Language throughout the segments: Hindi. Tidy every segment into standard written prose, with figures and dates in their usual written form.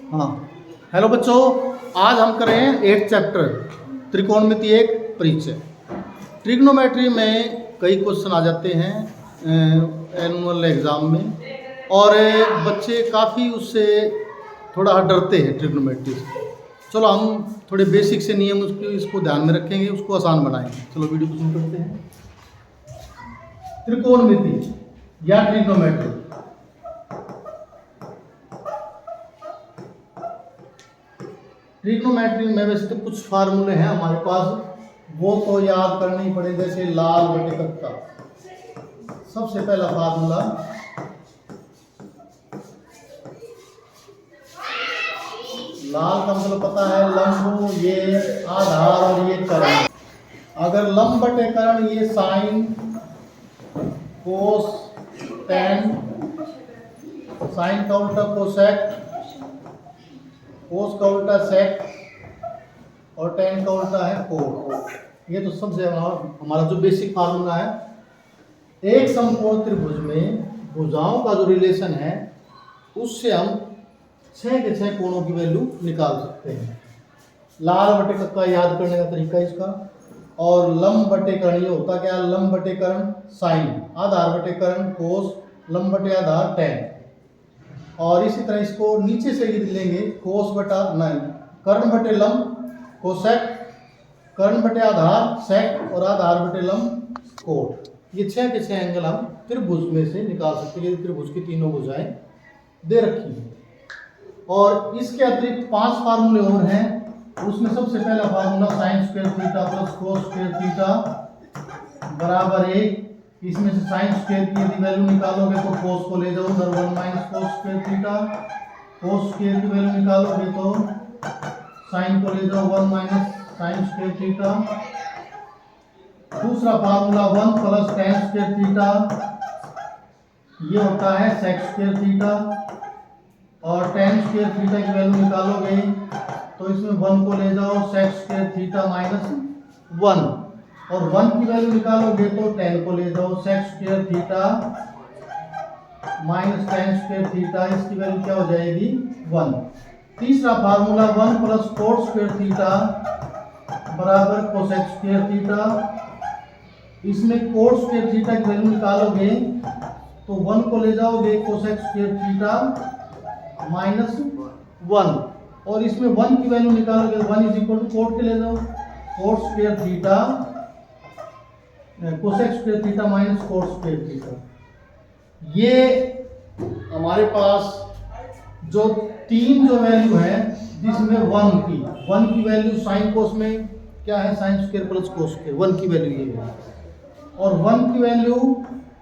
हाँ, हेलो बच्चों। आज हम करें 8th चैप्टर त्रिकोणमिति एक परिचय। ट्रिग्नोमेट्री में कई क्वेश्चन आ जाते हैं एनुअल एग्ज़ाम में, और बच्चे काफ़ी उससे थोड़ा डरते हैं ट्रिग्नोमेट्री से। चलो हम थोड़े बेसिक से नियम इसको ध्यान में रखेंगे, उसको आसान बनाएंगे। चलो वीडियो को शुरू करते हैं। त्रिकोणमिति या ट्रिग्नोमेट्री। ट्रिग्नोमेट्री में वैसे तो कुछ फार्मूले हैं हमारे पास, वो तो याद करने ही पड़े, जैसे लाल बटे कत्ता। सबसे पहला फार्मूला लाल का मतलब पता है, लंब ये आधार और ये कर्ण। अगर लंब बटे कर्ण ये साइन कोस टेन, साइन का उल्टा कोसेक, कोस का उल्टा सेक और टेन का उल्टा है कोट। ये तो सबसे हमारा जो बेसिक फार्मूला है। एक समकोण त्रिभुज में भुजाओं का जो रिलेशन है उससे हम 6 के 6 कोणों की वैल्यू निकाल सकते हैं। लाल बटे कत्ता याद करने का तरीका इसका। और लंब बटे कर्ण ये होता क्या, लंब बटे कर्ण साइन, आधार बटे कर्ण कोस, लंब बटे आधार टेन। और इसी तरह इसको नीचे से लिख लेंगे, कोस बटा नहीं, कर्ण बटे लंब कोसेक, कर्ण बटे आधार सेक और आधार बटे लंब कोट। ये 6 के 6 एंगल हम त्रिभुज में से निकाल सकते हैं। त्रिभुज की तीनों भुजाएं दे रखी हैं। और इसके अतिरिक्त 5 फार्मूले और हैं। उसमें सबसे पहला formula sine square theta plus cos square theta बराबर 1। इसमें से साइन स्क्वायर की यदि वैल्यू निकालोगे तो कोस को ले जाओ उधर 1 minus cos square theta, cos square की वैल्यू निकालोगे तो साइन को ले जाओ 1 माइनस साइन स्क्वायर थीटा। दूसरा formula 1 plus ten square theta, ये होता है सेक स्क्वायर थीटा। और टेन स्क्वायर थीटा की वैल्यू निकालोगे तो इसमें 1 को ले जाओ सेक स्क्वायर थीटा माइनस 1, और 1 की वैल्यू निकालोगे तो 10 को ले जाओ sec square theta minus tan square theta. इसकी वैल्यू क्या हो जाएगी 1। तीसरा formula 1 plus cot square theta बराबर कोसेक स्क्वायर थीटा। इसमें कोट स्क्वायर थीटा की वैल्यू निकालोगे तो 1 को ले जाओगे कोसेक स्क्वायर थीटा माइनस 1, और इसमें 1 की वैल्यू निकालोगे 1 इज इक्वल टू कोट के ले जाओ coat square theta cosec square theta minus cot square theta. ये हमारे पास जो तीन जो वैल्यू है, जिसमें 1 की वैल्यू साइन कोस में क्या है, sine square plus cos square, 1 की वैल्यू ये है। और 1 की वैल्यू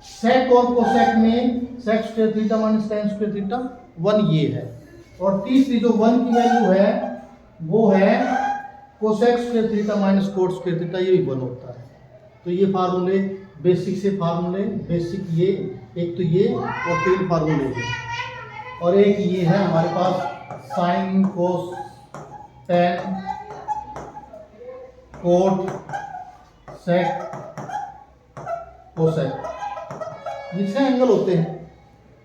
सेक और कोसेक में sec square theta minus tan square theta 1 ये है। और तीसरी जो 1 की वैल्यू है वो है cosec square theta minus cot square theta, ये भी 1 होता है। तो ये फार्मूले बेसिक से फार्मूले, बेसिक ये एक तो ये और 3 फार्मूले ये, और एक ये है हमारे पास sine cos tan cot sec cosec, ये 6 एंगल होते हैं।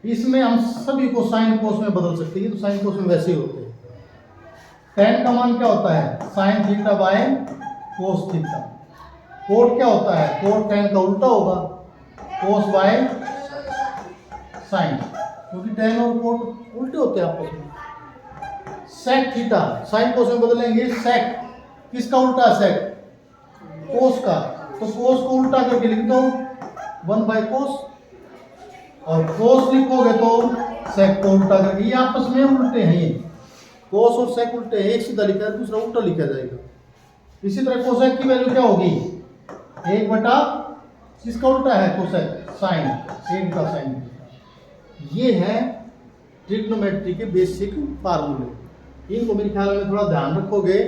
इसमें हम सभी को साइन कोस में बदल सकते हैं, तो साइन कोस में वैसे ही होते हैं। टेन का मान क्या होता है, sine theta by cos theta. Cot क्या होता है, कोट टेन का उल्टा होगा, कोस बाय साइन, क्योंकि टेन और कोट उल्टे होते हैं आपस में। सेक थीटा साइन कोस में बदलेंगे, सेक किसका उल्टा, सेक कोस का, तो कोस को उल्टा करके लिख दो 1 बाय कोस, और कोस लिखोगे तो सेक को उल्टा करके। ये आपस में उल्टे हैं, ये कोस और सेक उल्टे हैं, एक सीधा लिखा है दूसरा उल्टा लिखा जाएगा। इसी तरह कोसेक की वैल्यू क्या होगी, 1 बटा किसका उल्टा है कोसेक, साइन, 1 का साइन। ये है ट्रिग्नोमेट्री के बेसिक फार्मूले। इनको मेरे ख्याल में थोड़ा ध्यान रखोगे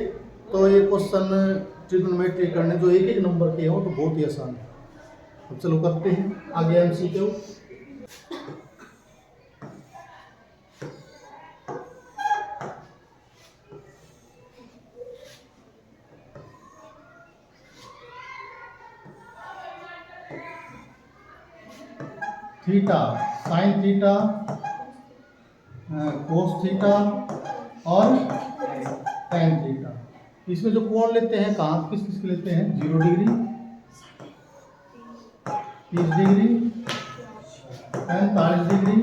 तो ये क्वेश्चन ट्रिग्नोमेट्री करने जो एक एक नंबर के हो तो बहुत ही आसान है। अब चलो करते हैं आगे MCQ. Theta sine theta cos theta और tan थीटा। इसमें जो कोण लेते हैं कहाँ किस किस के लेते हैं, 0 डिग्री, 30 डिग्री, 45 डिग्री,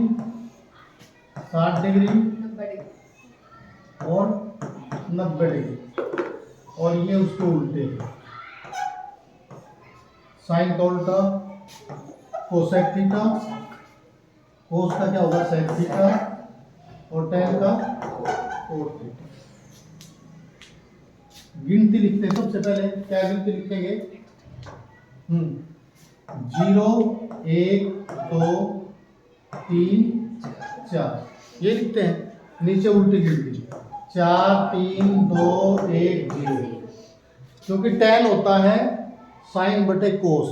60 डिग्री और 90 डिग्री, और ये उसके उल्टे साइन का उल्टा कोसेक थीटा, कोस का क्या होगा सेक थीटा, और tan का कोट थीटा। गिनती लिखते हैं, सबसे पहले क्या गिनती लिखेंगे, 0 1 2 3 4 ये लिखते हैं। नीचे उल्टी गिनती 4 3 2 1 0, क्योंकि tan होता है साइन बटे कोस,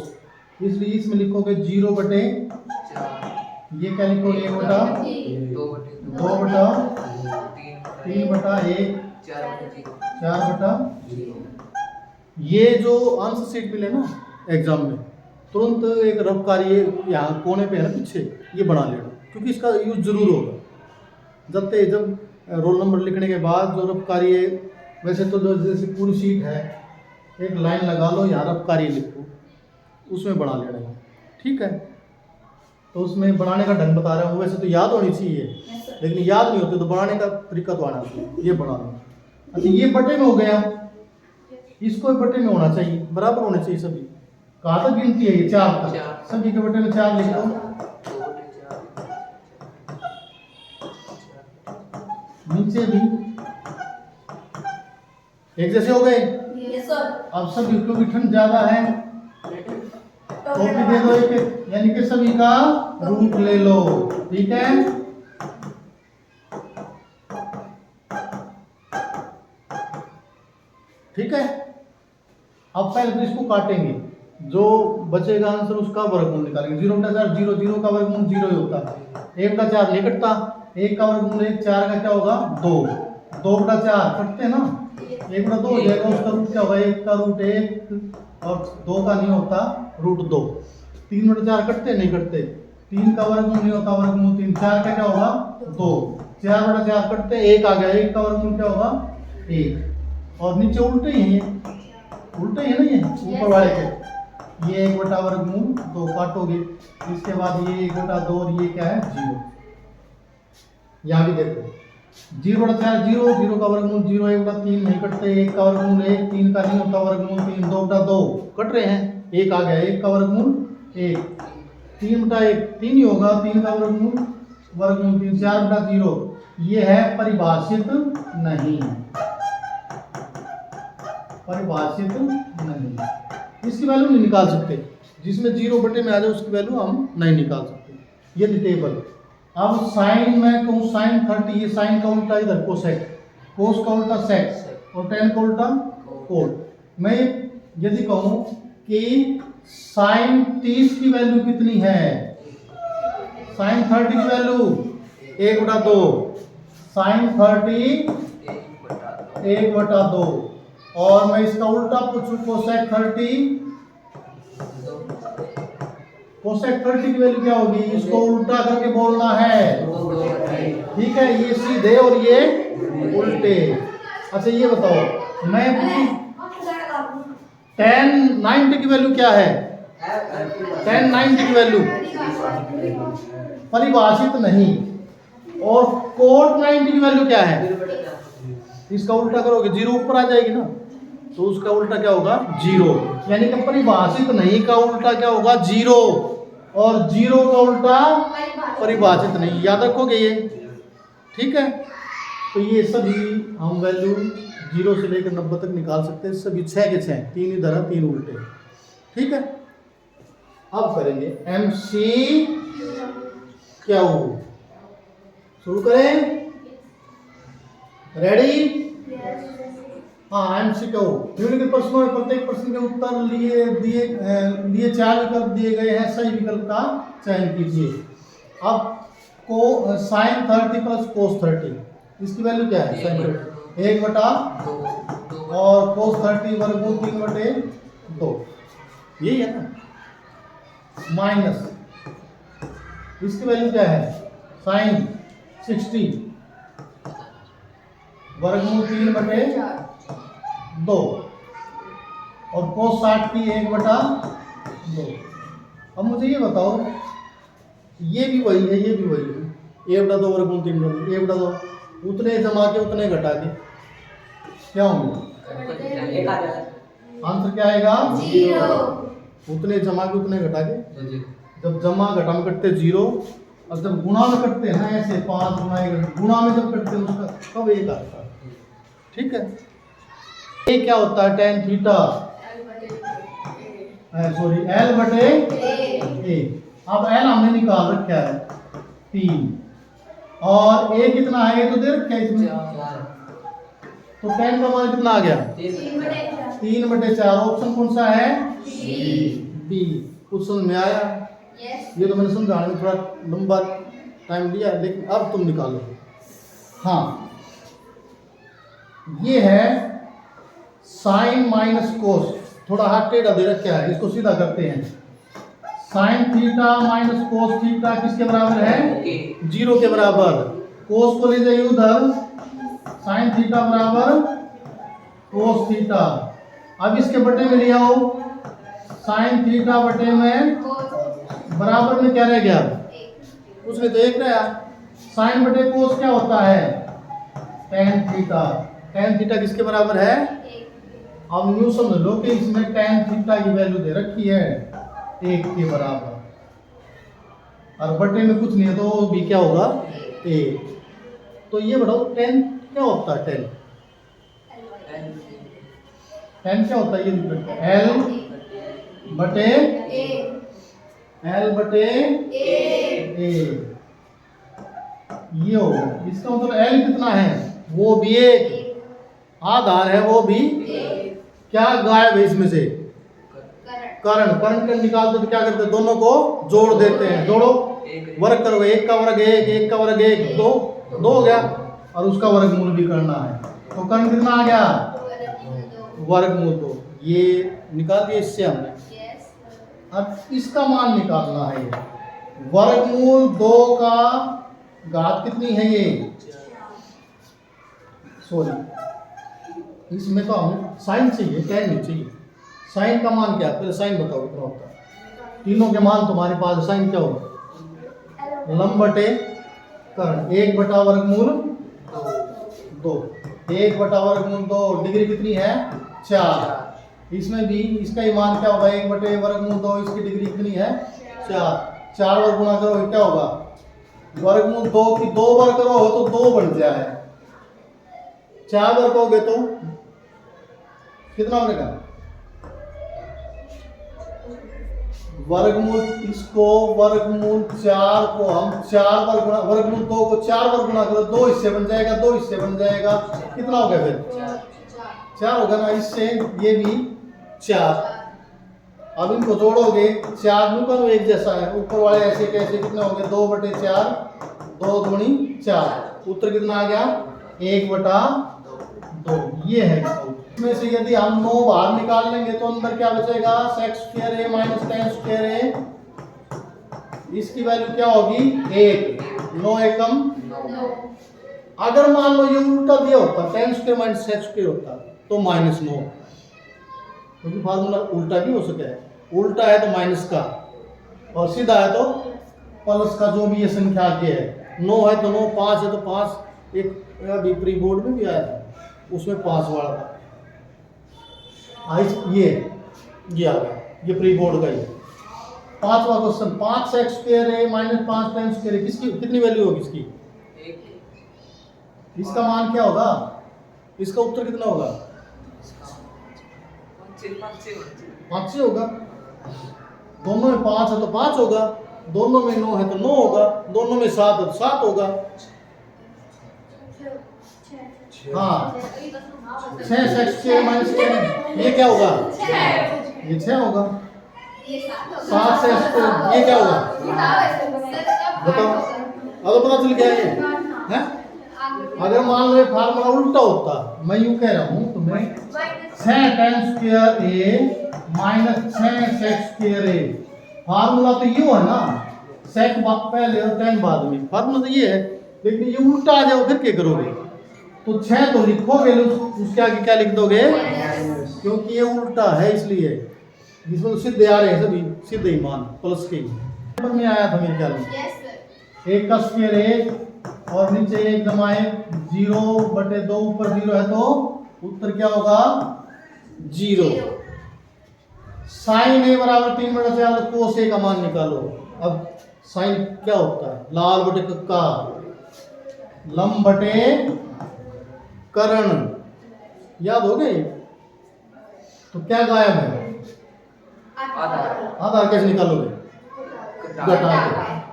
इसलिए इसमें लिखोगे 0 बटे, ये क्या लिखोगे 1 बटा 2 बटा 3 बटा 1 4 बटा 0। ये जो आंसर शीट मिले ना एग्जाम में, तुरंत एक रफ कार्य यहाँ कोने पे है ना पीछे, ये बना लेना, क्योंकि इसका यूज जरूर होगा। जब रोल नंबर लिखने के बाद जो रफ कार्य, वैसे तो जो जैसे पूरी शीट है एक लाइन लगा लो, यहाँ रफ कार्य लिखो, उसमें बना लेना है, ठीक है। तो उसमें बनाने का ढंग बता रहा हूँ, वैसे तो याद होनी चाहिए, लेकिन याद नहीं होती तो बनाने का तरीका तो आना चाहिए। ये बना लो। अच्छा ये बटे में हो गया, इसको बटे में होना चाहिए, बराबर होने चाहिए सभी। कहाँ तक गिनती है ये 4 तक, सभी के बटे में 4 लिख दो। नीचे भी एक जैसे हो गए। अब सभी, क्योंकि ठंड ज्यादा है, कॉपी दे दो एक, यानी कि सभी का रूट ले लो, ठीक है। ठीक है, अब पहले तो इसको काटेंगे, जो बचेगा आंसर उसका वर्गमूल निकालेंगे। 0 बटा 4 0, 0 का वर्गमूल 0 ही होता है। 1 बटा 4 नहीं कटता, 1 का वर्गमूल 1, 4 का क्या होगा 2, 2 बटा 4 कटते हैं ना, 1 बटा 2 हो जाएगा, उसका रूट क्या होगा 1 का रूट 1 और 2 का नहीं होता रूट 2। 3 बटा 4 कटते नहीं कटते, 3 का वर्गमूल नहीं होता वर्गमूल 3, 4 का क्या होगा 2, 4 बटा 4 कटते 1 आ गया, 1 का वर्गमूल क्या होगा 1, और नीचे उल्टे ही है, उल्टे ही है ना, ये ऊपर वाले के, ये 1 बटा वर्गमूल 2 काटोगे, इसके बाद ये 1 बटा 2 और ये क्या है 0। यहाँ भी देखो 0 बटा 4 0, 0 का वर्गमूल 0, 1 बटा 3 नहीं कटते, 1 का वर्गमूल 1, 3 का नहीं होता वर्गमूल 3, 2 बटा 2 कट रहे हैं, 1 आ गया, 1 का वर्गमूल 1, 3 बटा 1 3 ही होगा, 3 का वर्गमूल 3, 4 बटा 0, ये है परिभाषित नहीं, परिभाषित नहीं, इसकी वैल्यू नहीं निकाल सकते, जिसमें 0 बटे में आ जाए उसकी वैल्यू हम नहीं निकाल सकते, ये टेबल। अब साइन में कहूँ साइन 30, ये साइन का उल्टा इधर कोसेक, कोस का उल्टा सेक और tan का उल्टा कोट। मैं यदि कहूँ कि साइन 30 की वैल्यू कितनी है, साइन 30 की वैल्यू 1 बटा 2, साइन 30 1 बटा 2, और मैं इसका उल्टा पूछूं कोसेक 30, कोसेक 30 की वैल्यू क्या होगी, इसको उल्टा करके बोलना है, ठीक है, ये सीधे और ये उल्टे। अच्छा ये बताओ, मैं tan 90 की वैल्यू क्या है, tan 90 की वैल्यू परिभाषित नहीं, और कोट 90 की वैल्यू क्या है, इसका उल्टा करोगे 0 ऊपर आ जाएगी ना, तो उसका उल्टा क्या होगा 0, यानी कि परिभाषित नहीं का उल्टा क्या होगा 0, और 0 का उल्टा परिभाषित नहीं, याद रखोगे ये, ठीक है। तो ये सभी हम वैल्यू 0 से लेकर 90 तक निकाल सकते हैं, सभी 6 के 6, 3 इधर है 3 उल्टे, ठीक है। अब करेंगे MC क्या हो, शुरू करें, रेडी। हाँ MC क्या हो, निम्नलिखित प्रश्नों में प्रत्येक प्रश्न के उत्तर लिए 4 विकल्प दिए गए हैं, सही विकल्प का चयन कीजिए। अब को साइन 30 प्लस कोस 30, इसकी वैल्यू क्या है, साइन 1 बटा और कोस 30 वर्गमूल 3 बटे 2, यही है ना, माइनस इसकी वैल्यू क्या है साइन 60 वर्गमूल 3/2 और cos 60 की 1/2। अब मुझे ये बताओ, ये भी वही है, ये भी वही है, 1/2 वर्गमूल 3/2, 1/2 उतने जमा के उतने घटा के क्या होंगे? आंसर क्या आएगा? 0। उतने जमा के उतने घटा के, जब जमा घटा में कटते 0 और जब गुणा में कटते हैं ना ऐसे 5 गुणा 1, गुणा में जब कटते हैं उसका तब 1 आता है। ठीक है, ये क्या होता है? tan theta sorry L/A। अब L हमने निकाल रखा है 3 और A कितना है ये तो दे रखा है इसमें, तो tan का मान कितना आ गया? 3/4। ऑप्शन कौन सा है? बी। कुछ समझ में आया? ये तो मैंने समझाने में थोड़ा लंबा टाइम लिया, लेकिन अब तुम निकालो। हाँ, ये है साइन माइनस कोस, थोड़ा हाथ टेढ़ा दे रखा है, इसको सीधा करते हैं। Sine theta minus cos theta किसके बराबर है? 0 के बराबर। कोस को ले जाइए उधर, साइन थीटा बराबर कोस थीटा। अब इसके बटे में ले आओ, साइन थीटा बटे में बराबर में क्या रह गया? उसमें तो 1 रहा। साइन बटे कोस क्या होता है? tan theta. tan थीटा किसके बराबर है? अब यूं समझ लो कि इसमें tan थीटा की वैल्यू दे रखी है 1 के बराबर, और बटे में कुछ नहीं है तो भी क्या होगा? 1। तो ये बताओ tan क्या होता है? tan क्या होता है? ये L बटे A। ये हो, इसका मतलब L कितना है? वो भी 1, आधार है वो भी। क्या गायब है इसमें से? कर्ण। कर्ण का निकालते तो क्या करते? दोनों को जोड़ देते हैं। जोड़ो, वर्ग करोगे, 1 का वर्ग 1, 1 का वर्ग 1, 2 हो गया, और उसका वर्गमूल भी करना है। तो कर्ण कितना आ गया? वर्गमूल 2। ये निकाल दिया इससे हमने। अब इसका मान निकालना है। वर्गमूल 2 का घात कितनी है? ये सॉरी, इसमें तो हमें साइन चाहिए, tan नहीं चाहिए। साइन का मान क्या? पहले साइन बताओ कितना होता है? तीनों के मान तुम्हारे पास। साइन क्या होगा? लंब बटे कर्ण, 1/वर्गमूल 2। 1/वर्गमूल 2, डिग्री कितनी है? 4। इसमें भी इसका ही मान क्या होगा? 1/वर्गमूल 2, इसकी डिग्री कितनी है? 4। 4 वर्ग गुणा करोगे क्या होगा? वर्गमूल 2 की 2 बार करो तो 2 बन जाए, 4 बार करोगे तो कितना बनेगा? वर्गमूल, इसको वर्गमूल 4 को हम 4 बार गुणा, वर्गमूल 2 को 4 बार गुणा करो, 2 हिस्से बन जाएगा, 2 हिस्से बन जाएगा, कितना हो गया फिर? 4 होगा ना। इससे ये भी 4। अब इनको जोड़ोगे, 4 न्यूटन एक जैसा है, ऊपर वाले ऐसे कैसे, कितने हो गए? 2/4, 2 दूनी 4। उत्तर कितना आ गया? 1/2। ये है इसमें से यदि हम 9 बाहर निकाल लेंगे तो अंदर क्या बचेगा? sec² minus tan²। इसकी वैल्यू क्या होगी? 1। 9 एकम 9। अगर मान लो ये उल्टा दिया होता, tan² माइनस sec² होता तो -9, क्योंकि फार्मूला उल्टा भी हो सकता है। उल्टा है तो माइनस का, और सीधा है तो प्लस का, जो भी ये संख्या आगे है। 9 है तो 9, 5 है तो 5। एक अभी प्री बोर्ड में भी आया था, उसमें 5 वाला था। ये आ गया, ये प्री बोर्ड का ही 5वां क्वेश्चन। 5 sec² माइनस 5 tan², किसकी कितनी वैल्यू होगी इसकी? इसका मान क्या होगा? इसका उत्तर कितना होगा? 5 होगा। दोनों में 5 है तो 5 होगा, दोनों में 9 है तो 9 होगा, दोनों में 7 है तो 7 होगा। हाँ, 6 sec² माइनस 10, ये क्या होगा? ये 6 होगा। 7 sec², ये क्या होगा? बताओ, अब पता चल गया ये है? अगर मान लो ये फार्मूला उल्टा होता, मैं यूं कह रहा हूं तुम्हें, 6 tan² माइनस 6 sec²। फार्मूला तो ये है ना, sec पहले और tan बाद में, फार्मूला तो ये है। लेकिन ये उल्टा आ जाओ फिर क्या करोगे? तो 6 तो लिखोगे, उसके आगे क्या लिख दोगे, क्योंकि ये उल्टा है इसलिए। जिसमें तो सीधे आ रहे हैं सभी, सीधे ही मान प्लस के नंबर में आया था मेरे ख्याल में। एक का स्क्वायर 1 और नीचे 1 जमा 1, 0/2 ऊपर 0 है तो उत्तर क्या होगा 0। साइन a बराबर 3/4 कोस a का मान निकालो। अब साइन क्या होता है, लाल बटे कक्का, लंब बटे कर्ण, याद हो गए। तो क्या गायब है, आधार कैसे निकालोगे,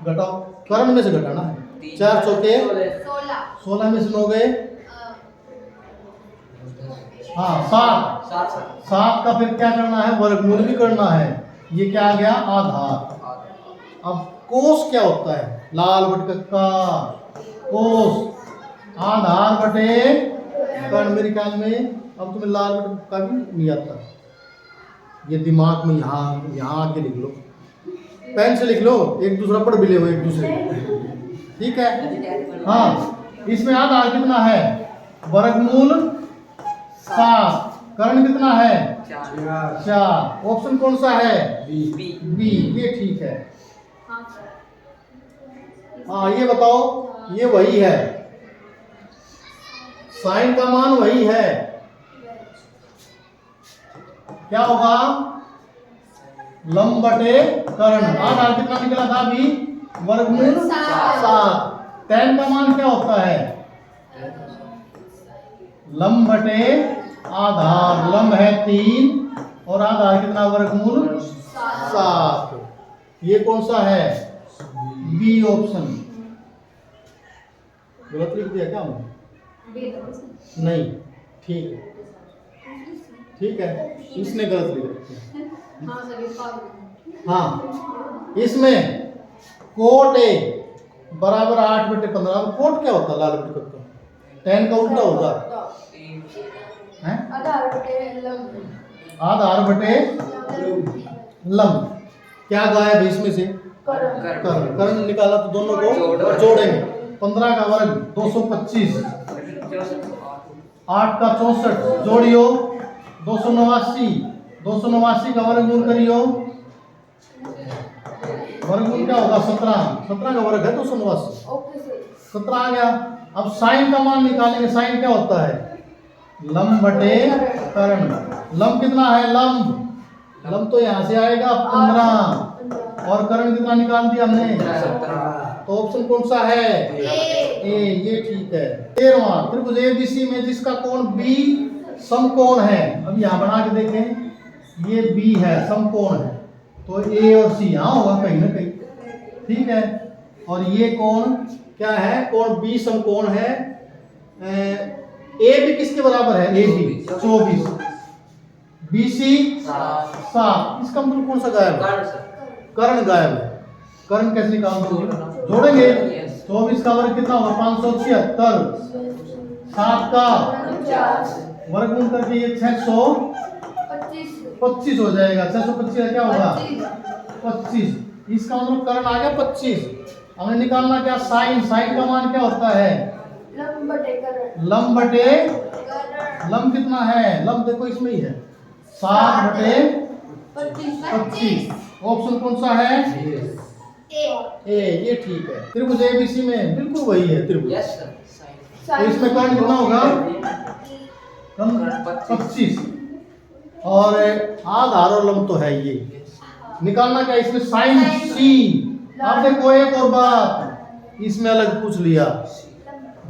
घटाओ, कर्ण में से घटाना है। 4 चौके 16 में से 9 गए, हाँ 7 का फिर क्या करना है, वर्गमूल भी करना है। ये क्या आ गया, आधार। अब कोस क्या होता है, लाल बटे कक्का, कोस आधार बटे कर्ण। मेरे ख्याल में अब तुम्हें लाल बटे कक्का भी नहीं आता, ये दिमाग में यहाँ आके लिख लो, पेन से लिख लो, एक दूसरा पढ़ भी ले एक दूसरे, ठीक है। हाँ, इसमें आधार कितना है, वर्गमूल 7, कर्ण कितना है 4। ऑप्शन कौन सा है, बी, ये ठीक है। हाँ ये बताओ, ये वही है, साइन का मान वही है, क्या होगा, लंब बटे कर्ण। आधार कितना निकला था अभी, वर्गमूल 7। tan का मान क्या होता है, लंब बटे आधार, लंब है 3 और आधार कितना, वर्गमूल 7। ये कौन सा है, बी ऑप्शन। गलत लिख दिया क्या मैंने, नहीं ठीक है, ठीक है, इसने गलत लिख दिया। हाँ, इसमें कोट ए बराबर 8/15। कोट क्या होता है, लाल बटे कक्का, tan का उल्टा होगा, आधार बटे लंब। क्या गायब है इसमें से, कर्ण निकाला तो दोनों को जोड़ेंगे। 15 का वर्ग 225, 8 का 64 जोड़ियो 289, 289 का वर्गमूल करियो, वर्गमूल क्या होगा 17 का वर्ग है 289, 17 आ गया। अब साइन का मान निकालेंगे, साइन क्या होता है, लंब बटे कर्ण। लंब कितना है, लंब तो यहाँ से आएगा 15 और कर्ण कितना निकाल दिया हमने 17। तो ऑप्शन कौन सा है, ए, ये ठीक है। 13वां, त्रिभुज एबीसी में जिसका कोण बी समकोण है। अब यहाँ बना के देखें, ये बी है, समकोण है, तो ए और सी यहाँ होगा कहीं ना कहीं, ठीक है। और ये कोण क्या है, कोण बी समकोण है। ए भी किसके बराबर है, ए बी 24, बी सी 7। इसका मतलब कौन सा गायब है, कर्ण गायब है। कर्ण कैसे निकाल दोगे, जोड़ेंगे। 24 का वर्ग कितना होगा 576, 7 का वर्गमूल करके ये 625 हो जाएगा। 625 क्या होगा 25, इसका मतलब कर्ण आ गया 25। हमें निकालना क्या, साइन। साइन का मान क्या होता है, लंब बटे लंब कितना है, लंब देखो इसमें ही है 7/25। ऑप्शन कौन सा है, ए, ये ठीक है। त्रिभुज एबीसी में बिल्कुल वही है त्रिभुज। तो इसमें कर्ण कितना होगा, 25 और आधार और लंब तो है ये। निकालना क्या, इसमें साइन सी। अब देखो एक और बात, इसमें अलग पूछ लिया,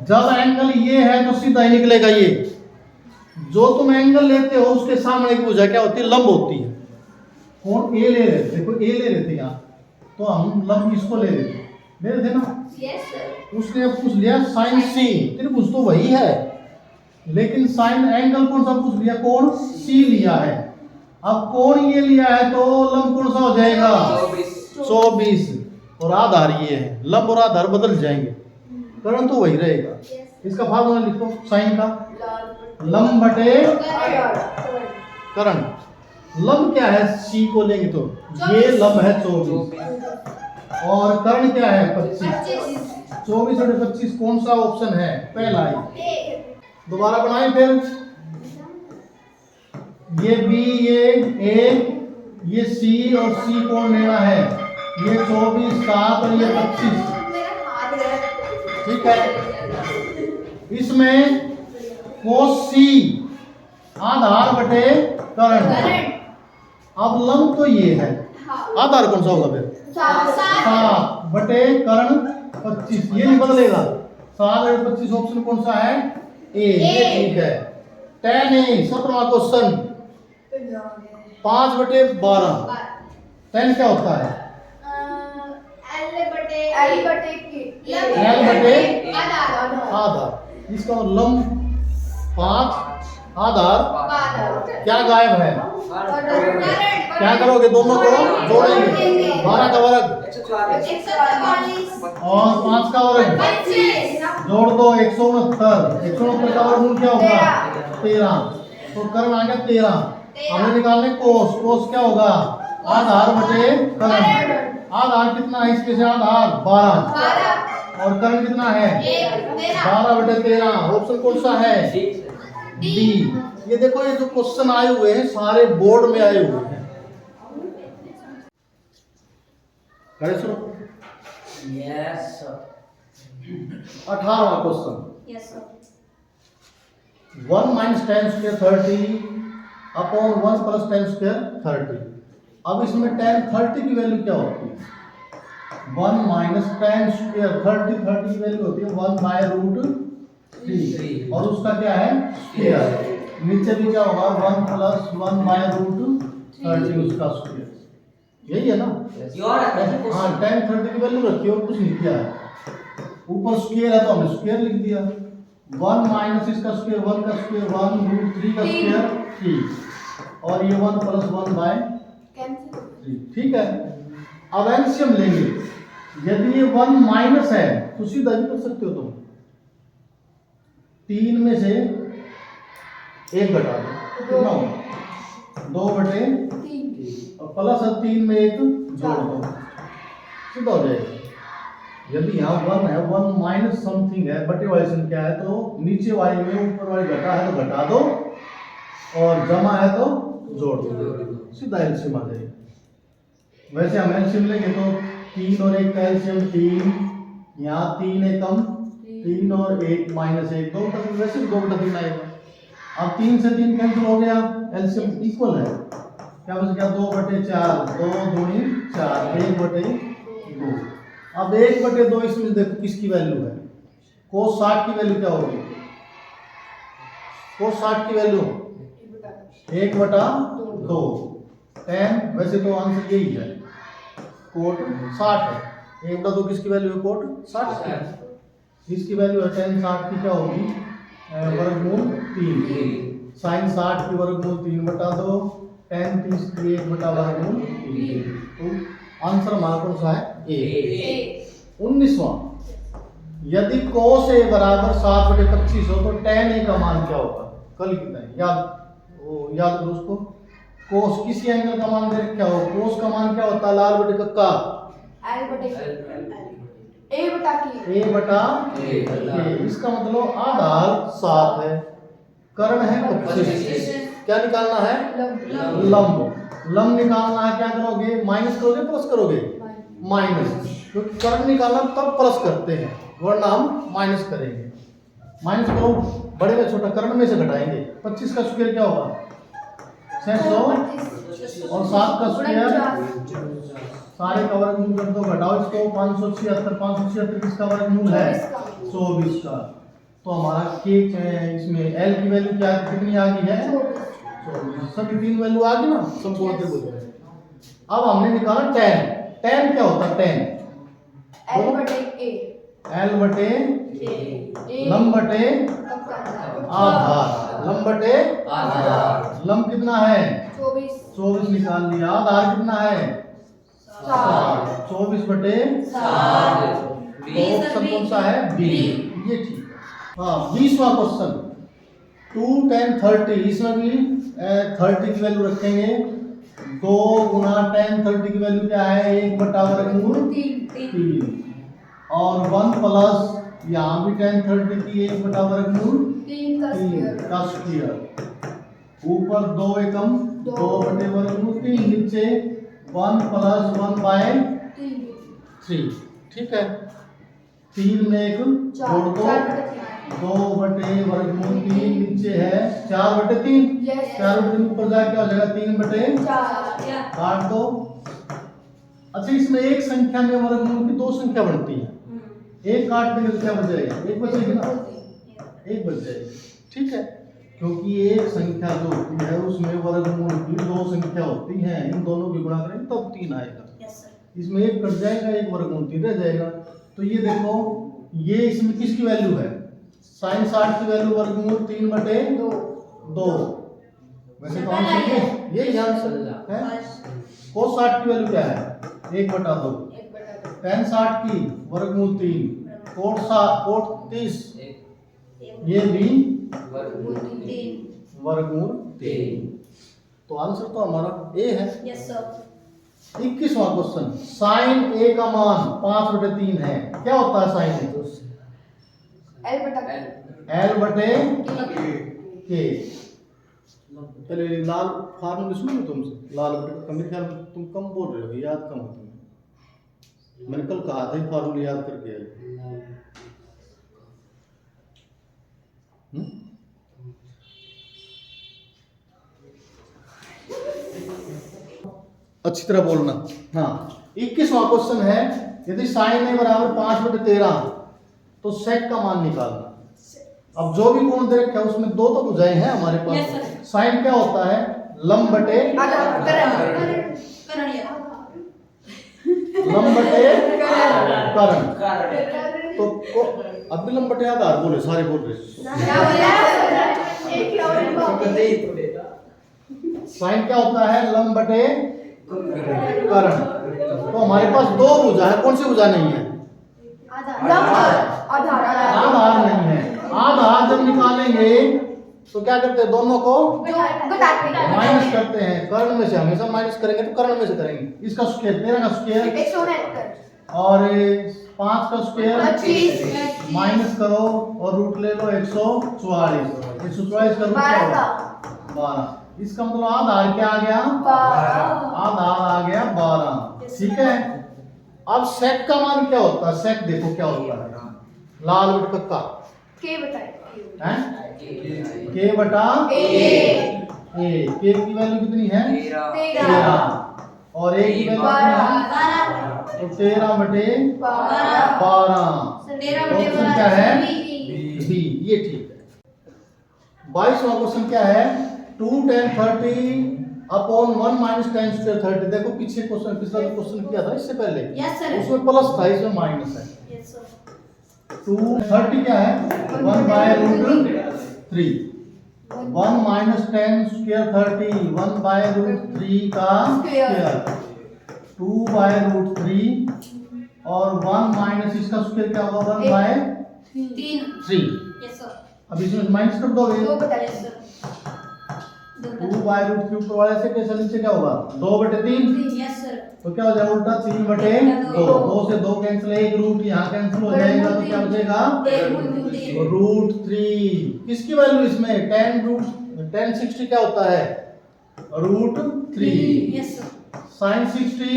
जब एंगल ये है तो सीधा ही निकलेगा ये। जो तुम एंगल लेते हो उसके सामने की भुजा क्या होती है, लंब होती है। कौन ए ले रहे थे, देखो ए ले रहे थे यहाँ, तो हम लंब इसको ले रहे थे ना। उसने पूछ लिया साइन सी, त्रिभुज तो वही है लेकिन साइन एंगल कौन सा पूछ लिया, कोण सी लिया है। अब कोण ये लिया है तो लंब कौन सा हो जाएगा 24 और आधार ये है। लंब और आधार बदल जाएंगे, कर्ण तो वही रहेगा। इसका फार्मूला लिखो, साइन का लंब बटे कर्ण। लंब क्या है, सी को लेंगे तो ये लंब है 24 और कर्ण क्या है 25। 24 और 25 कौन सा ऑप्शन है, पहला ही। दोबारा बनाएं फिर। ये बी, ये ए, ये सी और सी कौन लेना है? ये 24, 7 और ये 25। ठीक है। इसमें कोस सी आधार बटे करण। अब लंब तो ये है, आधार कौन सा होगा फिर? 7 बटे करण 25। ये नहीं बदलेगा। 7 बटे 25 ऑप्शन कौन सा है? ए। ये ठीक है। 10A 17वां question. 5 बटे 12। 10 क्या होता है? L बटे आधार। इसका लंब 5 आधार क्या गायब है? क्या करोगे? दोनों को जोड़ेंगे। 12 का वर्ग और 5 का वर्ग जोड़ दो 169। 169 का वर्गमूल क्या होगा? 13। तो कर्ण आ गया 13। हमें निकालने कोस। कोस क्या होगा? आधार बटे कर्ण। आधार कितना है इसके से? आधार 12 और कर्ण कितना है? 12 बटे 13। ऑप्शन कौन सा है? डी। ये देखो, ये जो क्वेश्चन आए हुए हैं सारे बोर्ड में आए हुए हैं। करे सुनो। Yes sir. 18वां question. Yes sir. 1 minus 10 square 30 upon 1 plus 10 square 30। अब इसमें 10 30 की वैल्यू क्या होती है? 1 माइनस 10 स्क्वायर 30 की वैल्यू होती है 1 बाय रूट 3 और उसका क्या है? स्क्वायर। नीचे भी क्या होगा? 1 प्लस 1 बाय रूट 30 उसका स्क्वायर। यही है ना? हाँ, 10 30 की वैल्यू रखी और कुछ नहीं किया है। ऊपर स्क्वायर है तो हमने स्क्वायर लिख दिया। 1 माइनस इसका स्क्वायर 1 का स्क्वायर 1 रूट 3 का स्क्वायर 3 और ये 1 प्लस 1 बाय 3। ठीक है। अब एलसीएम लेंगे। यदि ये 1 माइनस है तो सीधा भी कर सकते हो तुम। 3 में से 1 घटा दो, कितना होगा? 2 बटे 3 और प्लस 3 में 1 जोड़ दो, सीधा हो जाएगा। यदि यहाँ 1 है, 1 माइनस समथिंग है, बटे वाली संख्या है, तो नीचे वाली में ऊपर वाली घटा है तो घटा दो और जमा है तो जोड़ दो, सीधा एलसीएम आ जाएगा। वैसे हम एलसीएम लेंगे तो 3 और 1 का एलसीएम 3, यहाँ 3 एकम 3 और 1 माइनस 1 2 बटा 3, वैसे भी 2 बटा 3 आएगा। अब 3 से 3 कैंसिल हो गया, एलसीएम इक्वल है, क्या बच गया? 2 बटे 4, 2 दूनी 4, 1 बटे 2। अब 1 बटे 2 इसमें देखो किसकी वैल्यू है? कोस 60 की वैल्यू क्या होगी? कोस 60 की वैल्यू 1 बटा 2 10। वैसे तो आंसर यही है, कोट 60 है। 1 बटा 2 किसकी वैल्यू है? कोट 60 की। इसकी वैल्यू है 10 60 की क्या होगी? वर्गमूल 3। साइन 60 की वर्गमूल 3 बटा 2, 10 30 की 1 बटा वर्गमूल 3। तो आंसर हमारा कौन सा है? ए। 19वां। यदि कोस ए बराबर 7 बटे 25 हो तो tan ए का मान क्या होगा? कल कितना है? याद करो उसको। कोस किसी एंगल का मान दे क्या हो? कोस का मान क्या होता है? लाल बटे कक्का ए बटा ए। इसका मतलब आधार 7 है, कर्ण है 25। क्या निकालना है? लंब। लंब निकालना है, क्या करोगे? माइनस करोगे प्लस करोगे? माइनस, क्योंकि कर्ण निकालना तब प्लस करते हैं वरना हम माइनस करेंगे। माइनस करो, बड़े में छोटा कर्ण में से घटाएंगे। 25 का स्क्वायर क्या होगा? 600 और 7 का स्क्वायर सारे का वर्गमूल कर दो, घटाओ इसको 576। 576 किसका वर्गमूल है? 24 का। तो हमारा के इसमें एल की वैल्यू क्या कितनी आ गई है? 24। सभी 3 वैल्यू आ गई ना संपूर्ण त्रिभुज में। अब हमने निकाला tan। tan क्या होता है? tan L बटे लंब बटे आधार। लंब बटे आधार। लंब कितना है? 24 निकाल लिया। आधार कितना है? 24 बटे 7। ऑप्शन कौन सा है? बी। ये ठीक है। हाँ, 20वां क्वेश्चन। 2 10 30। इसमें भी 30 की वैल्यू रखेंगे। 2 गुना 10 30 की वैल्यू क्या है? 1 बटा वर्गमूल 3 और 1 प्लस यहाँ भी tan 30 की 1/वर्गमूल 3 का 3 स्क्वायर का स्क्वायर, ऊपर 2 एकम 2/वर्गमूल 3, नीचे 1 + 1/3। ठीक है, 3 में एक जोड़ दो, 2/वर्गमूल 3, नीचे है 4/3। 4/3 ऊपर जाके क्या हो जाएगा 3/4, काट दो। अच्छा, इसमें एक संख्या में वर्गमूल की 2 संख्या बनती है, एक काट देंगे तो क्या बच जाएगा, एक बचेगी ना, एक बच जाएगी। ठीक है, क्योंकि एक संख्या जो होती है उसमें वर्गमूल की 2 संख्या होती है, इन दोनों की गुणा करेंगे तब 3 आएगा। इसमें एक कट जाएगा, एक वर्गमूल 3 रह जाएगा। तो ये देखो, ये इसमें किसकी वैल्यू है, sin 60 की वैल्यू वर्गमूल 3/2। वैसे तो आंसर ये आंसर है। cos 60 की वैल्यू क्या है, 1/2। tan 60 की वर्गमूल 3, cot 30 ये भी वर्गमूल 3। तो आंसर तो हमारा ए है। 21वां क्वेश्चन, sin a का मान 5/3 है, क्या होता है sin a, L/K। चलो ये लाल फार्मूला सुनो तुमसे, लाल बटे का, मेरे ख्याल में तुम कम बोल रहे हो, याद कम है तुम्हें। मैंने कल कहा था फार्मूला याद करके आए। अच्छी तरह बोलना। हाँ, 21वां क्वेश्चन है, यदि sin a बराबर 5/13 तो sec का मान निकालना। अब जो भी कोण दे रखा है उसमें 2 तो भुजाएं हैं हमारे पास। sin क्या होता है, लंब बटे कर्ण। तो अब भी लंब बटे आधार बोले, सारे बोल रहे। sin क्या होता है, लंब बटे कर्ण। तो हमारे पास 2 भुजा है, कौन सी भुजा नहीं है, आधार नहीं है। आधार जब निकालेंगे तो क्या करते हैं, दोनों को माइनस करते हैं। कर्ण में से हमेशा माइनस करेंगे तो कर्ण में से करेंगे। इसका स्क्वायर 13 का स्क्वायर और 5 का स्क्वायर 25, माइनस करो और रूट ले लो 144। 144 का रूट क्या होगा, 12। इसका मतलब आधार क्या आ गया, आधार आ गया 12। ठीक है, अब सेक का मान क्या होता है, सेक देखो क्या होता है, लाल बट कक्का हैं, k बटा a। k की वैल्यू कितनी है, 13 और a की वैल्यू कितनी है, तो 13/12। ऑप्शन क्या है, बी, ये ठीक है। 22वां क्वेश्चन क्या है, 2 tan 30/1 - tan square 30। देखो पीछे क्वेश्चन, पिछला जो क्वेश्चन किया था इससे पहले, उसमें प्लस था, इसमें माइनस है। 230 क्या है, 1/√3। 1 - tan square 30, 1/√3 का स्क्वायर, 2/√3 और 1 माइनस इसका स्क्वायर क्या होगा, 1/3। अब इसमें माइनस कर दोगे, 2/√3 ऊपर वाले से कैसे नीचे क्या होगा, 2/3। तो क्या हो जाएगा उल्टा, 3/2। 2 से 2 कैंसिल, एक रूट यहाँ कैंसिल हो जाएगा, तो क्या बचेगा, √3। किसकी वैल्यू इसमें, tan 60 क्या होता है, √3। sin 60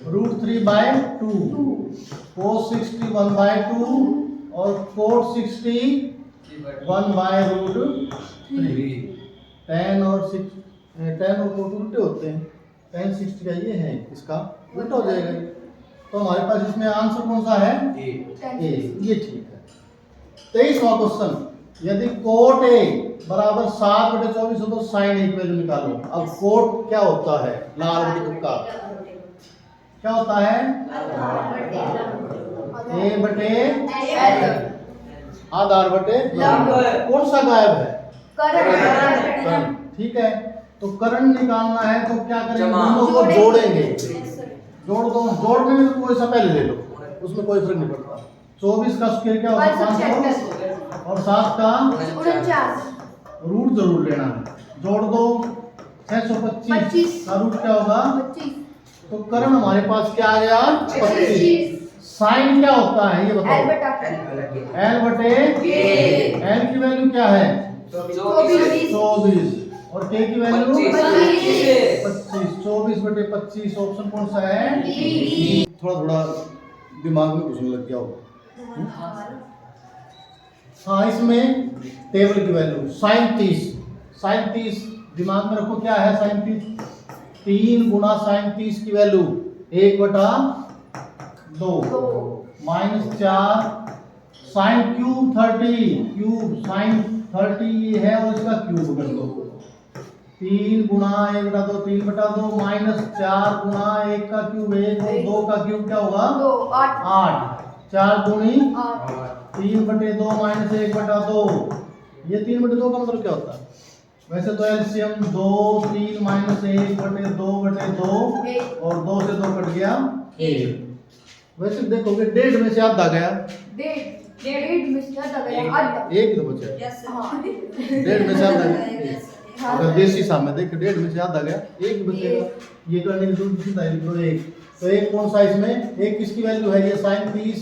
√3/2, cos 60 1/2 और cot 60 1/√3। tan और cot उल्टे होते हैं, tan 60 का ये है, इसका उल्टा हो जाएगा। तो हमारे पास इसमें आंसर कौन सा है, ए, ये ठीक है। 23वां क्वेश्चन, यदि cot a बराबर 7/24 हो तो sin a की वैल्यू निकालो। अब cot क्या होता है, लाल बटे का क्या होता है, a/L, आधार बटे लंब। कौन सा गायब है, कर्ण। ठीक है, तो कर्ण निकालना है तो क्या करेंगे, दोनों को जोड़ेंगे। जोड़ दो, जोड़ने में तो कोई सा पहले ले लो, उसमें कोई फर्क नहीं पड़ता। 24 का स्क्वायर क्या होगा, 500 और 7 का 49, रूट जरूर लेना है। जोड़ दो, 625 का रूट क्या होगा, 25। तो कर्ण हमारे पास क्या आ गया, 25। साइन क्या होता है ये एल बताओ। बटा के। एल बटे के। एल की वैल्यू क्या है 24। 24 और के की वैल्यू 25। 25। 24 बटे 25 ऑप्शन कौन सा है बी। थोड़ा थोड़ा दिमाग में घुसने लग गया हो। हाँ इसमें टेबल की वैल्यू साइन 30 दिमाग में रखो क्या है साइन 30 3 गुना साइन 30 की value 1/2 -4 sine cube 30 cube sign 30 ये है और इसका क्यूब कर दो 3 गुना 1/2 3/2 -4 गुना 1 का क्यूब 1 और 2 का क्यूब क्या होगा 2 8 8 4 दूनी 8 3/2 -1/2 ये 3/2 का मतलब क्या होता है वैसे तो एलसीएम 2 3 -1/2/2 और 2 से 2 कट गया 1 वैसे देखोगे 1.5 में से आधा गया डेढ़ में से आधा गया आधा 1 तो बचा हाँ 1.5 में से आधा गया अगर देसी हिसाब में देख 1.5 में से आधा गया 1 बचेगा ये करने की जरूरत नहीं है लिखो 1 तो 1 कौन सा इसमें 1 किसकी वैल्यू है ये साइन 30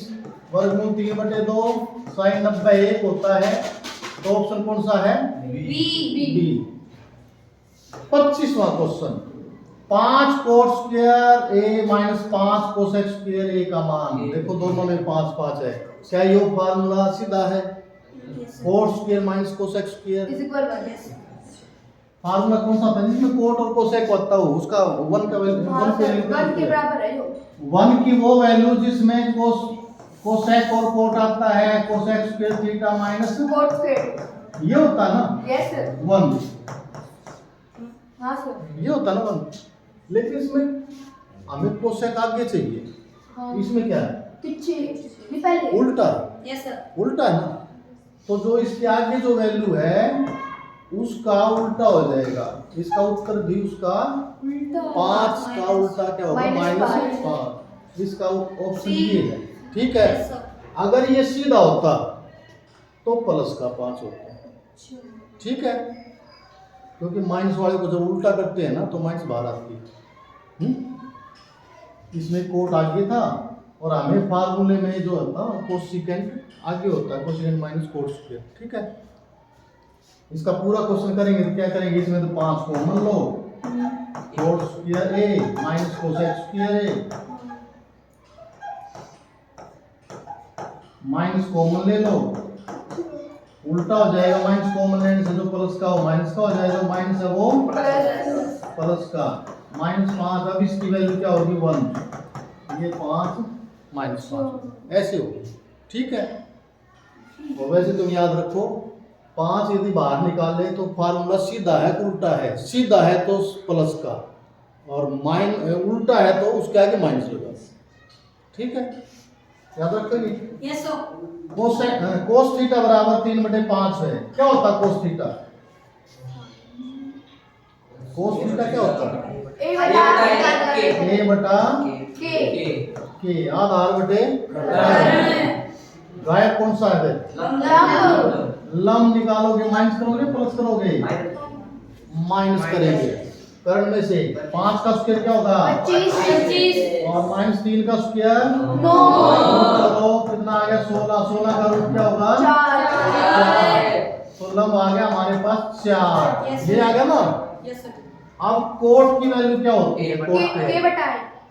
वर्गमूल 3/2 साइन 90 1 होता है तो ऑप्शन कौन सा है बी 25वां question 5 cot square a minus 5 cosec square a का मान देखो दोनों में 5 5 है क्या ये फार्मूला सीधा है coat square minus cosec square is equal 1 formula कौन सा था जिसमें कोट और कोसेक होता हो उसका 1 का वैल्यू 1 पे लिखते 1 के बराबर है जो 1 की वो वैल्यू जिसमें कोसेक और कोट आता है cosec square theta minus cot square ये होता है ना यस सर 1 हाँ सर ये होता है ना 1 लेकिन इसमें हमें कोसेक आगे चाहिए हाँ इसमें क्या है पीछे नहीं पहले उल्टा यस सर उल्टा है ना तो जो इसके आगे जो वैल्यू है उसका उल्टा हो जाएगा इसका उत्तर भी उसका उल्टा 5 का उल्टा क्या होगा -5 -5 इसका ऑप्शन ये है ठीक है अगर ये सीधा होता तो प्लस का 5 होता ठीक है क्योंकि माइनस वाले को जब उल्टा करते हैं ना तो माइनस बाहर आती है इसमें कोट आगे था और हमें फार्मूले में जो होता है कोसेकेंट आगे होता है कोसेकेंट माइनस कोट स्क्वायर ठीक है इसका पूरा क्वेश्चन करेंगे तो क्या करेंगे इसमें तो 5 common low coat square a minus cosec square a minus common ले लो उल्टा हो जाएगा माइनस कॉमन लेने से जो प्लस का हो माइनस का हो जाएगा माइनस है वो प्लस का -5 अब इसकी वैल्यू क्या होगी 1 ये 5 -5 ऐसे होगी ठीक है और वैसे तुम याद रखो 5 यदि बाहर निकाले तो फार्मूला सीधा है उल्टा है सीधा है तो प्लस का और उल्टा है तो उसके आगे माइनस होगा ठीक है याद रखोगे यस सर कोस थीटा बराबर 3/5 है क्या होता है कोस थीटा क्या होता है a बटा a बटा k के आधार बटे गायब कौन सा है लम निकालोगे माइनस करोगे प्लस करोगे माइनस करेंगे करण में से 5 का स्क्वायर क्या होगा 25 और -3 का स्क्वायर 9 करो कितना आ गया 16 का रूट क्या होगा 4 तो लंब आ गया हमारे पास 4 Yes, ये आ गया ना यस सर अब कोट की वैल्यू क्या होती है A कोट k पे बटा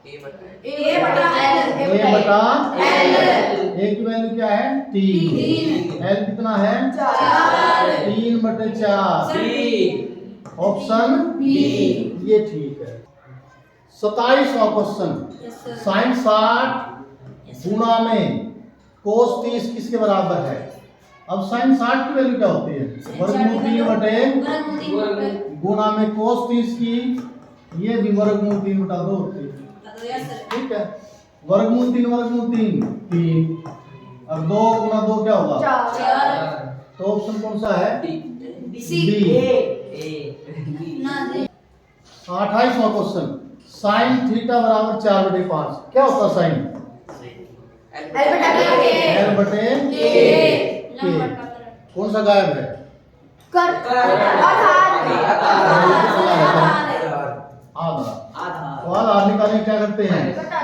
A बटा l a बटा L a की वैल्यू क्या है 3 l कितना है 4 3/4 3 ऑप्शन बी ये ठीक है 27वां क्वेश्चन साइन 60 गुना में कोस 30 किसके बराबर है अब साइन 60 की वैल्यू क्या होती है वर्गमूल 3 गुना में कोस 30 की ये भी वर्गमूल 3/2 होती है ठीक है वर्गमूल 3 अब 2 गुना 2 क्या होगा 4 तो ऑप्शन कौन सा है सी बी ना दे 28वां क्वेश्चन साइन थीटा बराबर 4/5 क्या होता है साइन l बटा k l बटे k कौन सा गायब है कर आधार आधा तो आधार निकालने क्या करते हैं घटा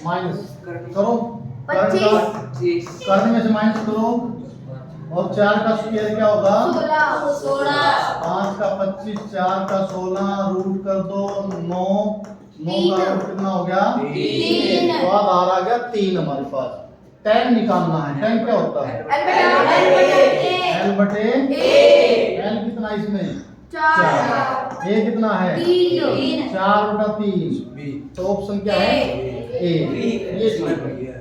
माइनस करो। कर्ण 25 कर्ण में से माइनस करो और 4 का स्क्वायर क्या होगा? 16 5 का 25, 4 का 16, रूट कर दो 9, 9 का रूट कितना हो गया? 3 तो आधार आ गया 3 हमारे पास। tan निकालना है। tan क्या होता है? L बटे l बटे l कितना इसमें? 4। a कितना है? 3 4 बटा 3। तो ऑप्शन क्या है? a। ये ठीक है।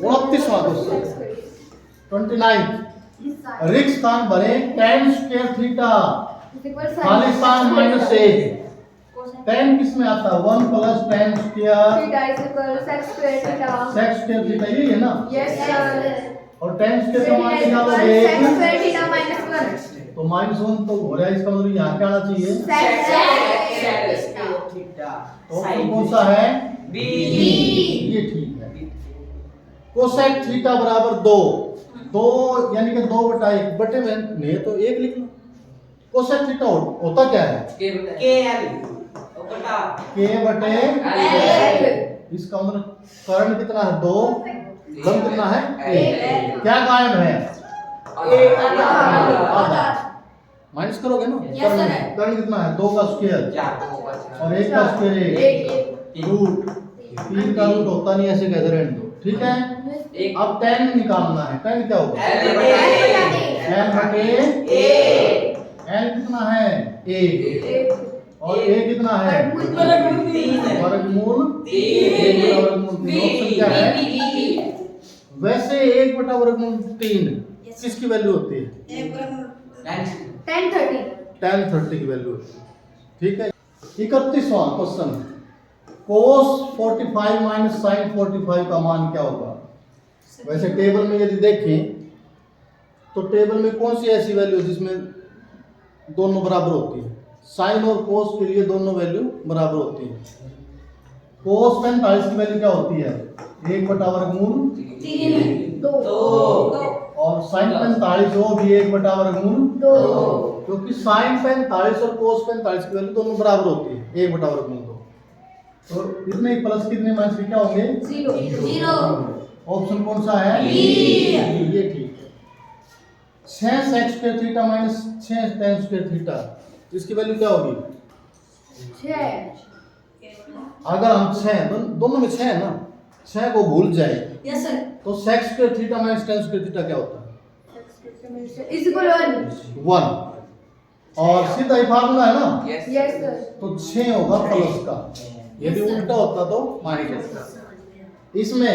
29वां क्वेश्चन 29 रिक्त स्थान भरे tan स्क्वायर थीटा खाली स्थान माइनस 1। tan किस में आता है? 1 plus tan square sex square theta यही है ना? और tan स्क्वायर का मान निकालोगे तो -1 तो हो रहा है, इसका मतलब यहाँ क्या आना चाहिए? तो ऑप्शन कौन सा है? बी। ये ठीक है। कोसेक थीटा बराबर 2 यानी कि 2 बटा 1 बटे में नहीं तो 1 लिख लो। कोसेक थीटा होता क्या है? के बटे इसका मतलब कर्ण कितना है? 2, लंब कितना है? 1। क्या गायब है? आधा। माइनस करोगे ना? Yes, sir. कर्ण कितना है? 2 का स्क्वायर और 1 का स्क्वायर 1 रूट 3 का रूट होता नहीं, ऐसे कैसे रहने दो। ठीक है। अब tan निकालना है। tan क्या होगा? l बटे l कितना है? 1 और a कितना है? वर्गमूल 1 बटा वर्गमूल 3। ऑप्शन क्या है? वैसे 1 बटा वर्गमूल 3 किसकी वैल्यू होती है? tan 30 की वैल्यू होती है। ठीक है। 31वां क्वेश्चन cos 45 माइनस sin 45 का मान क्या होगा? वैसे टेबल में यदि देखें तो टेबल में कौन सी ऐसी वैल्यू जिसमें दोनों बराबर होती है? साइन और कोस के लिए दोनों वैल्यू बराबर होती है। कोस 45 की वैल्यू क्या होती है? 1 बटा वर्गमूल 2 और साइन 45 वो भी 1 बटा वर्गमूल 2 क्योंकि साइन 45 और कोस 45 की वैल्यू दोनों बराबर होती है 1 बटा वर्गमूल 2। तो इतने प्लस कितने माइनस क्या होंगे? 0 ऑप्शन कौन सा है? बी। ये ठीक है। 6 sec square theta minus 6 tan square theta इसकी वैल्यू क्या होगी? अगर हम 6 दोनों में 6 है ना, 6 को भूल जाए तो sec square theta minus tan square theta क्या होता है? 1। और सीधा ही फार्मूला है ना, तो 6 होगा प्लस का। यदि उल्टा होता तो माइनस का। इसमें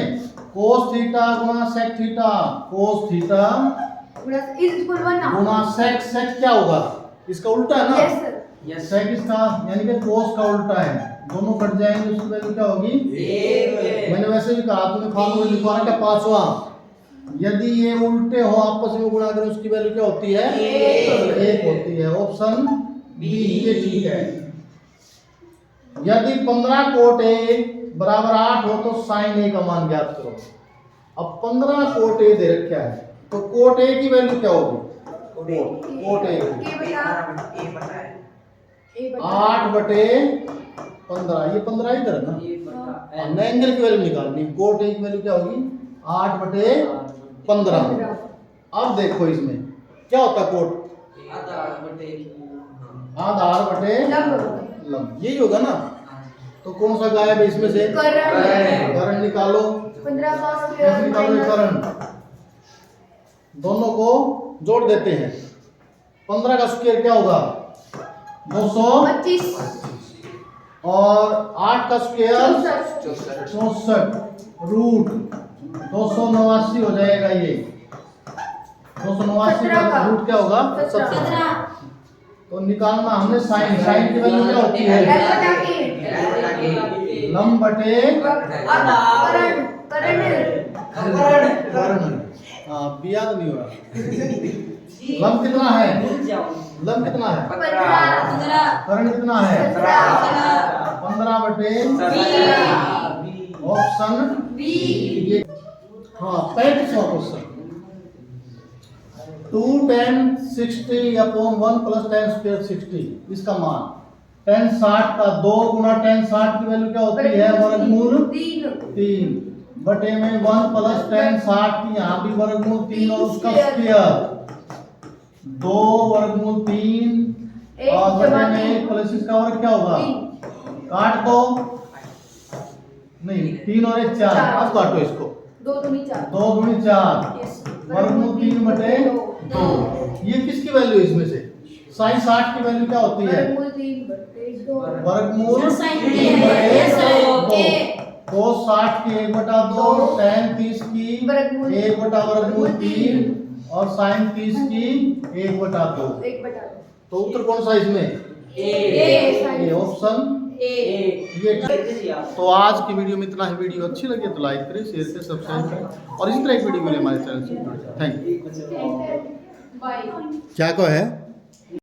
cos थीटा गुना sec थीटा, cos थीटा गुना sec क्या होगा? इसका उल्टा है ना? sec इसका यानी कि cos का उल्टा है। दोनों कट जाएंगे, उसकी वैल्यू क्या होगी? 1। मैंने वैसे भी कहा तुम्हें फार्मूला लिखवाना क्या? 5वां। यदि ये उल्टे हो आपस में गुणा करें उसकी वैल्यू क्या होती है? 1 होती है। ऑप्शन बी ये ठीक है। यदि 15 कोट a बराबर 8 हो तो साइन a का मान ज्ञात करो। अब 15 कोट a दे रखा है तो कोट a की वैल्यू क्या होगी? कोट a 8 बटे 15। ये 15 इधर है ना, हमने एंगल की वैल्यू निकालनी। कोट a की वैल्यू क्या होगी? 8 बटे 15। अब देखो इसमें क्या होता है? कोट आधार बटे लंब यही होगा ना। तो कौन सा गायब है इसमें से? कर्ण निकालो। कैसे निकालोगे कर्ण? दोनों को जोड़ देते हैं। 15 का स्क्वायर क्या होगा? 225 और 8 का स्क्वायर 64 रूट 289 हो जाएगा। ये 289 का रूट क्या होगा? 17। तो निकालना हमने साइन की वैल्यू क्या होती है? लंब बटे कर्ण। हाँ बिया तो नहीं हो रहा। लंब कितना है? लंब कितना है? कर्ण कितना है? 15 बटे ऑप्शन बी। हाँ 35वां question 2 tan 60 upon 1 plus tan square 60 इसका मान tan 60 का 2 गुना tan 60 की वैल्यू क्या होती है? वर्गमूल 3 बटे में 1 प्लस tan 60 की यहाँ भी वर्गमूल 3 और उसका स्क्वायर 2 वर्गमूल 3 और बटे में 1 प्लस इसका वर्ग क्या होगा? काट दो, नहीं 3 और 1 4, अब काटो इसको, 2 दूनी 4 वर्गमूल 3 बटे 2। ये किसकी वैल्यू है इसमें से? sin 60 की वैल्यू क्या होती है? वर्गमूल sin 3 3 बटे है, 2। cos 60 की 1/2, tan 30 की 1/√3 और sin 30 की 1/2। तो उत्तर कौन सा इसमें? ए ऑप्शन ये। तो आज की वीडियो में इतना ही। वीडियो अच्छी लगी तो लाइक करें, शेयर करें, सब्सक्राइब करें और इसी तरह एक वीडियो के लिए हमारे चैनल से जुड़े। Thank you. क्या को है?